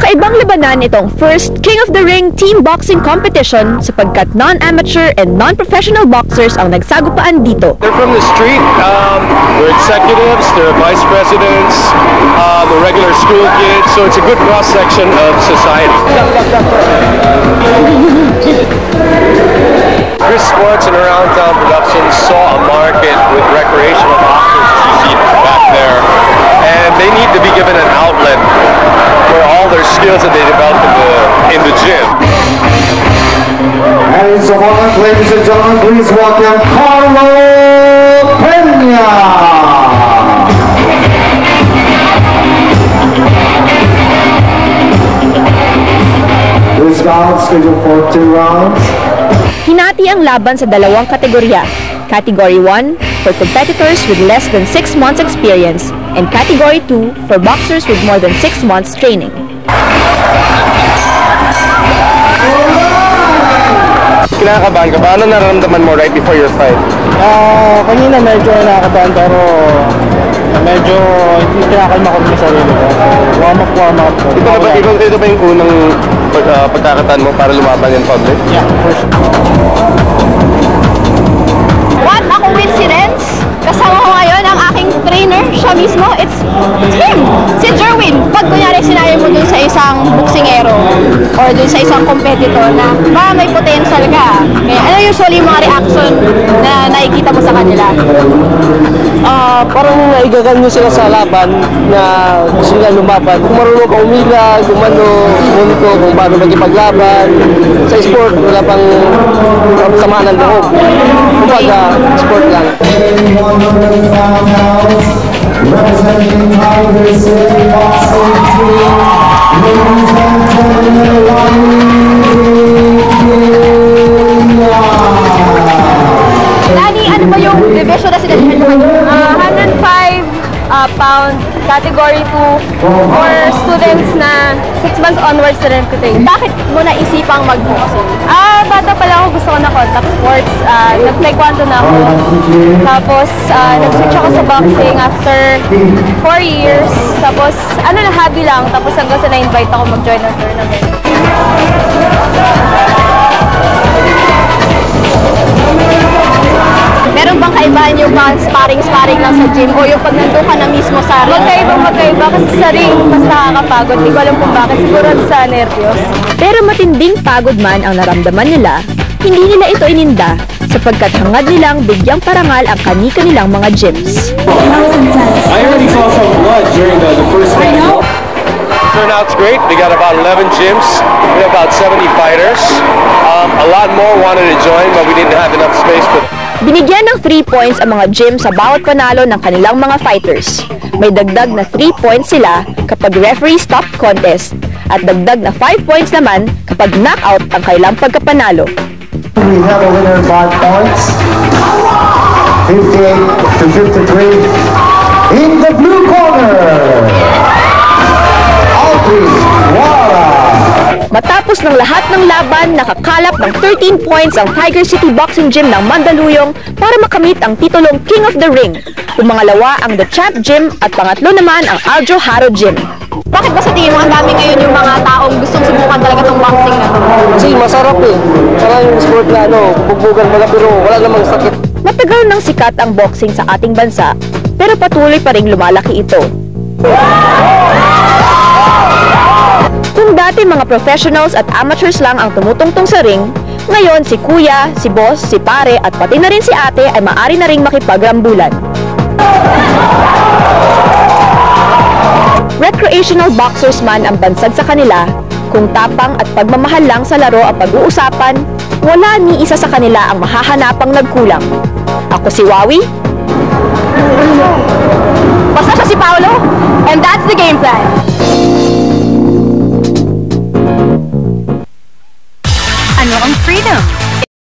Kakaibang labanan itong first King of the Ring team boxing competition sapagkat non-amateur and non-professional boxers ang nagsagupaan dito. They're from the street, they're executives, they're vice presidents, they're regular school kids, so it's a good cross-section of society. Chris Sports and Around Town Productions saw a market with recreational boxers, as you see back there, and they need to be given an outlet for all their skills that they developed in the gym. And it's a moment, ladies and gentlemen, please welcome Carlo Peña. This bout scheduled for 2 rounds. Hinati ang laban sa dalawang kategorya. Category 1 for competitors with less than 6 months experience and Category 2 for boxers with more than 6 months training. Kinakabahan ka ba? Ano nararamdaman mo right before your fight? Kanina medyo nakakabahan pero medyo hindi kinakalma ko sa sarili ko. Warm up. Ito ba yung unang pagkakataan mo para lumaban in public? Yeah, for sure. What a coincidence! Kasama ko ngayon ang aking trainer, siya mismo, it's him! Si Jerwin! Pag kunyari sinabi mo dun sa isang boksingero or dun sa isang competitor na may potential ka, ano usually yung mga reaction na nakikita mo sa kanila? Parang naigagan nyo sila sa laban na gusto nila lumaban. Kung marunong ka umila, munto, kung paano magipaglaban. Sa sport, wala pang samaan ng loob. Kumbaga, sport lang. Representing Tiger City Boxing Team, ladies and gentlemen, Lani, ano ba yung division na sinalihan naman? 105-pound category 2 for students na 6 months onwards na rin to take. Bakit mo naisipang mag-boxing? Bata pala ako, gusto ko na contact sports. Nag-taekwondo na ako. Tapos, nag-switch ako sa boxing after 4 years. Tapos, hobby lang. Tapos hanggang sa na-invite ako mag-join ng tournament. Meron bang kaibahan yung sparring lang sa gym o yung pag nandun ka na mismo sa ring? Magkaiba kasi sa ring mas nakakapagod. Hindi ko alam kung bakit, siguro sa nervyos. Pero matinding pagod man ang naramdaman nila, hindi nila ito ininda sapagkat hangad nilang bigyang parangal ang kani-kanilang mga gyms. I already saw some blood during the first round. Turnout's great. We got about 11 gyms. We have about 70 fighters. A lot more wanted to join, but we didn't have enough space for them. Binigyan ng 3 points ang mga gym sa bawat panalo ng kanilang mga fighters. May dagdag na 3 points sila kapag referee stop contest at dagdag na 5 points naman kapag knockout ang kailang pagkapanalo. we have a winner by points, 58-53. In the blue corner, Audrey Wara. Matapos ng lahat ng laban, nakakalap ng 13 points ang Tiger City Boxing Gym ng Mandaluyong para makamit ang titulong King of the Ring. Pumangalawa ang The Champ Gym at pangatlo naman ang Aljo Haro Gym. Bakit ba sa tingin mo ang dami ngayon yung mga taong gustong subukan talaga itong boxing na to? Kasi masarap eh. Parang yung sport na bugbugan mga pero wala namang sakit. Matagal nang sikat ang boxing sa ating bansa, pero patuloy pa ring lumalaki ito. Kung dati mga professionals at amateurs lang ang tumutungtong sa ring, ngayon si kuya, si boss, si pare at pati na rin si ate ay maaari na ring makipagrambulan. Recreational boxers man ang bansag sa kanila, kung tapang at pagmamahal lang sa laro ang pag-uusapan, wala ni isa sa kanila ang mahahanapang nagkulang. Ako si Wawi. Basta siya si Paolo, and that's the game plan.